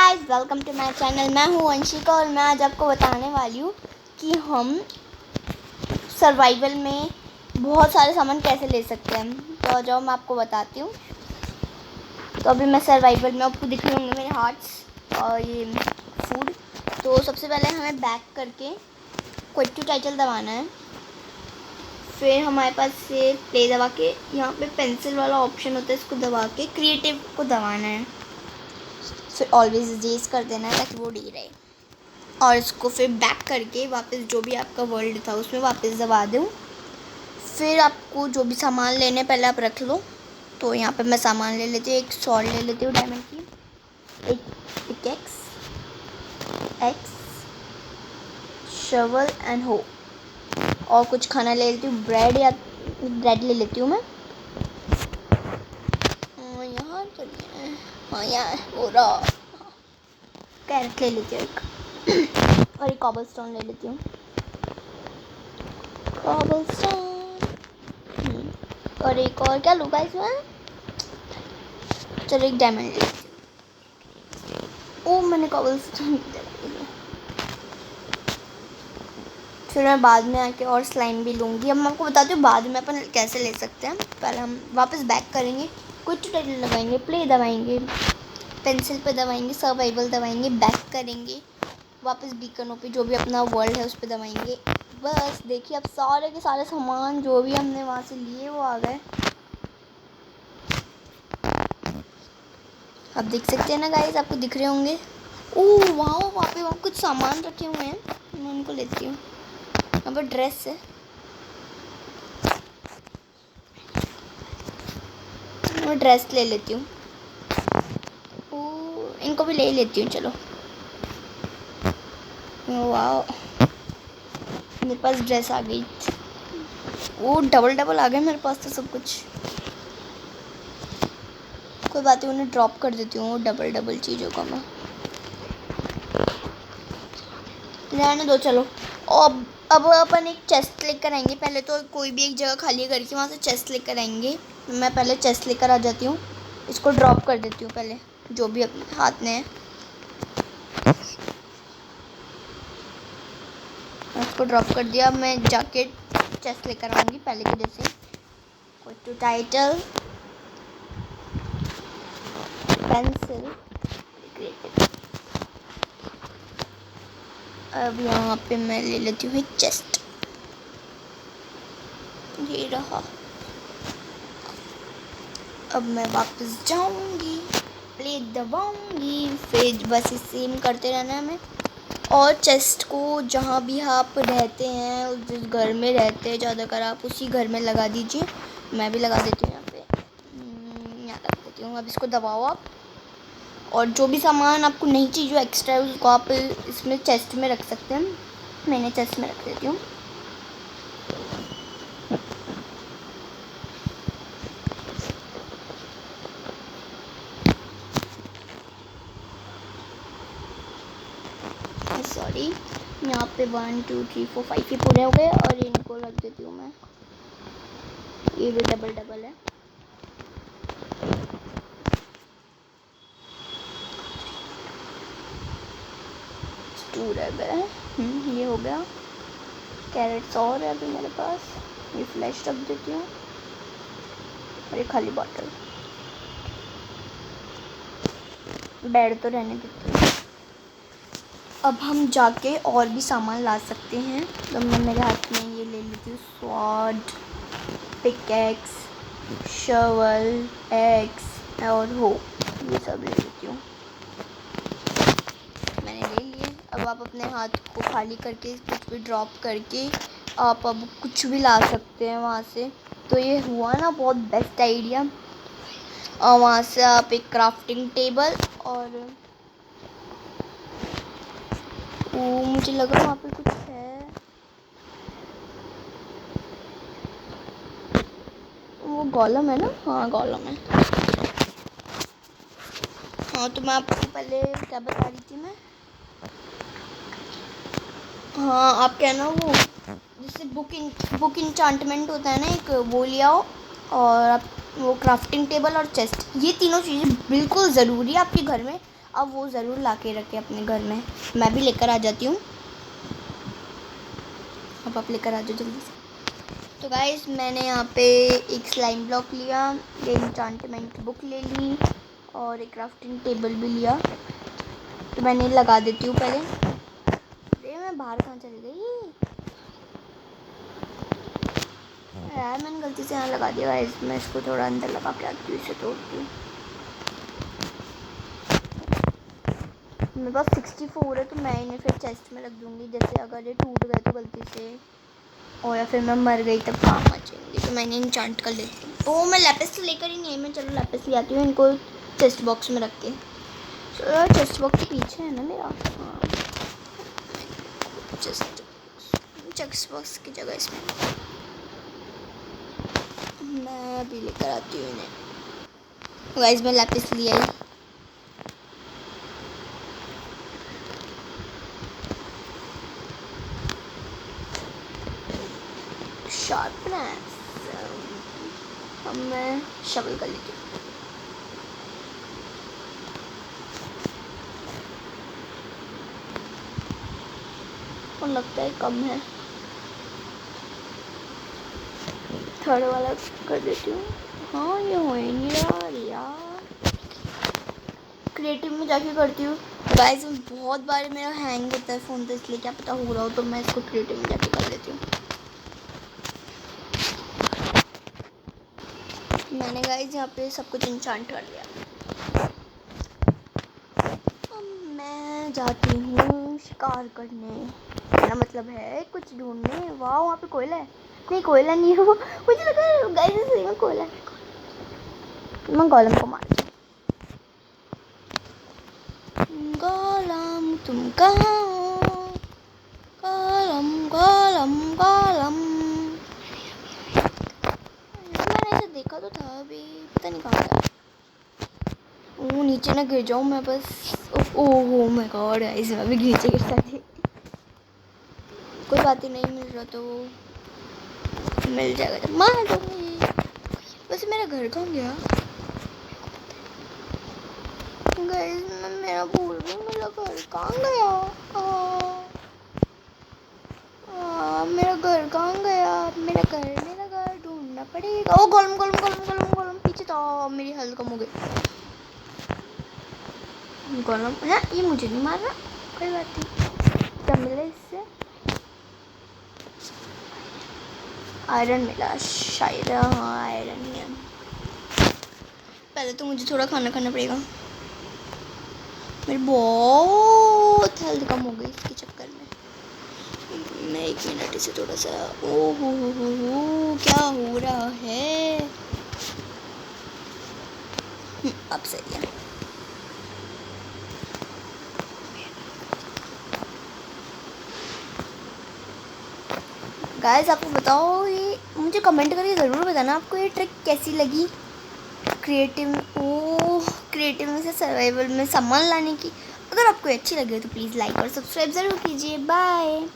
Guys, welcome to my channel. मैं हूं अंशिका और मैं आज आपको बताने वाली हूं कि हम सर्वाइवल में बहुत सारे सामान कैसे ले सकते हैं। तो जाओ मैं आपको बताती हूं। तो अभी मैं सर्वाइवल में आपको दिख रहे होंगे मेरे हार्ट्स और ये फूड। तो सबसे पहले हमें बैक करके क्विट टू टाइटल दबाना है। फिर हमारे पास से प्ले दबा के यहाँ पे पेंसिल वाला ऑप्शन होता है, इसको दबा के क्रिएटिव को दबाना है। फिर ऑलवेज इरेज कर देना है ताकि वो डी रहे। और इसको फिर बैक करके वापस जो भी आपका वर्ल्ड था उसमें वापस दबा दूँ। फिर आपको जो भी सामान लेने पहले आप रख लो। तो यहाँ पे मैं सामान ले लेती हूँ, एक सॉल्ट ले लेती हूँ डायमंड की, एक पिकेक्स, एक्स, शवल एंड हो, और कुछ खाना ले लेती हूँ, ब्रेड या ब्रेड ले लेती हूँ मैं। यहाँ चलिए, हाँ यहाँ हो रहा, कैरेट ले लेती हूँ एक और एक कॉबलस्टोन ले लेती हूँ, कॉबलस्टोन। और एक और क्या लूँगा इसमें, चलो एक डायमंड ले लेती हूँ। ओ मैंने कॉबलस्टोन ले लिया। फिर मैं बाद में आके और स्लाइम भी लूँगी। अब मैं आपको बताती हूँ बाद में अपन कैसे ले सकते हैं। पहले हम वापस बैक करेंगे, क्विट टाइटल दबाएंगे, प्ले दबाएंगे, पेंसिल पे दबाएंगे, सर्वाइवल दबाएंगे, बैक करेंगे, वापस बीकन पे जो भी अपना वर्ल्ड है उस पर दबाएंगे। बस देखिए अब सारे के सारे सामान जो भी हमने वहाँ से लिए वो आ गए। आप देख सकते हैं ना गाइस, आपको दिख रहे होंगे। ओह वहाँ पे कुछ सामान रखे हुए हैं, मैं उनको लेती हूँ। यहाँ पर ड्रेस है, मैं ड्रेस ले लेती हूँ। ओह इनको भी ले लेती हूँ, चलो। वाह मेरे पास ड्रेस आ गई। वो डबल आ गए मेरे पास तो सब कुछ। कोई बात नहीं, उन्हें ड्रॉप कर देती हूँ डबल चीज़ों को मैं। रहने दो चलो। अब अपन एक चेस्ट लेकर आएंगे। पहले तो कोई भी एक जगह खाली करके वहाँ से चेस्ट लेकर आएंगे। मैं पहले चेस्ट लेकर आ जाती हूँ, इसको ड्रॉप कर देती हूँ पहले जो भी अपने हाथ में है। इसको ड्रॉप कर दिया। मैं जाके चेस्ट लेकर आऊँगी पहले की जैसे। क्विट टू टाइटल, पेंसिल, अब यहाँ पे मैं ले लेती हूँ चेस्ट, ये रहा। अब मैं वापस जाऊँगी, प्लेट दबाऊँगी, फिर बस सेम करते रहना है हमें। और चेस्ट को जहाँ भी आप रहते हैं, जिस घर में रहते हैं ज़्यादातर, आप उसी घर में लगा दीजिए। मैं भी लगा देती हूँ यहाँ पे, यहाँ लगा देती हूँ। अब इसको दबाओ आप, और जो भी सामान आपको नहीं चाहिए जो एक्स्ट्रा है उसको आप इसमें चेस्ट में रख सकते हैं। मैंने चेस्ट में रख देती हूँ। सॉरी, यहाँ पे 1 2 3 4 5 ये पूरे हो गए और इनको रख देती हूँ मैं। ये भी डबल है। टू रह गए। ये हो गया। कैरेट्स और है अभी मेरे पास, ये फ्लैश रख देती हूँ और ये खाली बॉटल। बेड तो रहने देती हूँ। अब हम जाके और भी सामान ला सकते हैं। तो मैं मेरे हाथ में ये ले लेती हूँ, स्वॉर्ड, पिकेक्स, शवल, एक्स और हो, ये सब ले लेती हूँ। मैंने ले लिए। अब आप अपने हाथ को खाली करके कुछ भी ड्रॉप करके आप अब कुछ भी ला सकते हैं वहाँ से। तो ये हुआ ना बहुत बेस्ट आइडिया। और वहाँ से आप एक क्राफ्टिंग टेबल और मुझे लग रहा है वहाँ पे कुछ है, वो गोलम है ना, हाँ गोलम है। हाँ तो मैं आपको पहले क्या बता रही थी मैं, हाँ आप कहना वो जैसे बुक इंचांटमेंट होता है ना एक, वो ले आओ। और आप वो क्राफ्टिंग टेबल और चेस्ट, ये तीनों चीज़ें बिल्कुल ज़रूरी है आपके घर में। अब वो ज़रूर ला के रखें अपने घर में। मैं भी लेकर आ जाती हूँ। अब आप लेकर आ जाओ जल्दी से। तो गाइस मैंने यहाँ पे एक स्लाइम ब्लॉक लिया, एक एन्चांटमेंट बुक ले ली और एक क्राफ्टिंग टेबल भी लिया। तो मैंने लगा देती हूँ पहले। अरे मैं बाहर कहाँ चली गई यार, मैंने गलती से यहाँ लगा दिया गाइस। मैं इसको थोड़ा अंदर लगा के आती हूँ, इसे तोड़ती हूँ। मेरे पास 64 है तो मैं इन्हें फिर चेस्ट में रख दूँगी। जैसे अगर ये टूट गए तो गलती से, और या फिर मैं मर गई तब काम आ जाएंगे, तो मैंने इन्चांट कर लेती हूँ। तो मैं लैपिस तो लेकर ही नहीं आई मैं, चलो लैपिस ले आती हूँ इनको चेस्ट बॉक्स में रख के। चलो चेस्ट बॉक्स के पीछे है ना मेरा, हाँ चेस्ट बॉक्स की जगह इसमें मैं अभी लेकर आती हूँ इन्हें। गाइस मैं लैपिस ले आई। शार्पनेस अब मैं शवल कर लेती हूँ। और लगता है कम है, थर्ड वाला कर देती हूँ। हाँ ये हो ही नहीं रहा यार, क्रिएटिव में जाके करती हूँ। गाइस बहुत बार मेरा हैंग होता है फ़ोन, तो इसलिए क्या पता हो रहा हो, तो मैं इसको क्रिएटिव में जाके कर लेती हूँ। मैंने गाइस यहाँ पे सब कुछ इंचांट कर लिया। अब मैं जाती हूँ शिकार करने, मेरा मतलब है कुछ ढूंढने। वाह वहाँ पे कोयला है, नहीं कोयला नहीं है वो, मुझे लगा गाइस सही में कोयला है। मैं गोलम को मार, गोलम तुम कहाँ हो, गोलम गोलम गोलम। मैंने इसे देखा तो था अभी, पता नहीं कहाँ गया। वो नीचे ना गिर जाऊँ मैं बस। ओह माय गॉड गाइस मैं भी नीचे गिर सकती। कोई बात ही नहीं, मिल रहा तो मिल जाएगा जब मार दूँगी। वैसे मेरा घर कहाँ गया गाइस, मैं मेरा भूल गई मेरा घर कहाँ गया। मेरा घर कहाँ गया, मेरा घर ढूंढना पड़ेगा। ओ गोलम गोलम गोलम गोलम गोलम पीछे था, मेरी हेल्थ कम हो गई। गोलम है ये, मुझे नहीं मार रहा, कोई बात नहीं। क्या मिला इससे, आयरन मिला शायद, हाँ आयरन ही है। पहले तो मुझे थोड़ा खाना खाना पड़ेगा, मेरी बहुत हेल्थ कम हो गई इसके चक्कर में। मैं 1 मिनट इसे थोड़ा सा, ओह हो क्या हो रहा है। अब सही है। गाइस आपको बताओ, ये मुझे कमेंट करके ज़रूर बताना आपको ये ट्रिक कैसी लगी। क्रिएटिव में से सर्वाइवल में सामान लाने की। अगर आपको अच्छी लगे तो प्लीज़ लाइक और सब्सक्राइब ज़रूर कीजिए। बाय।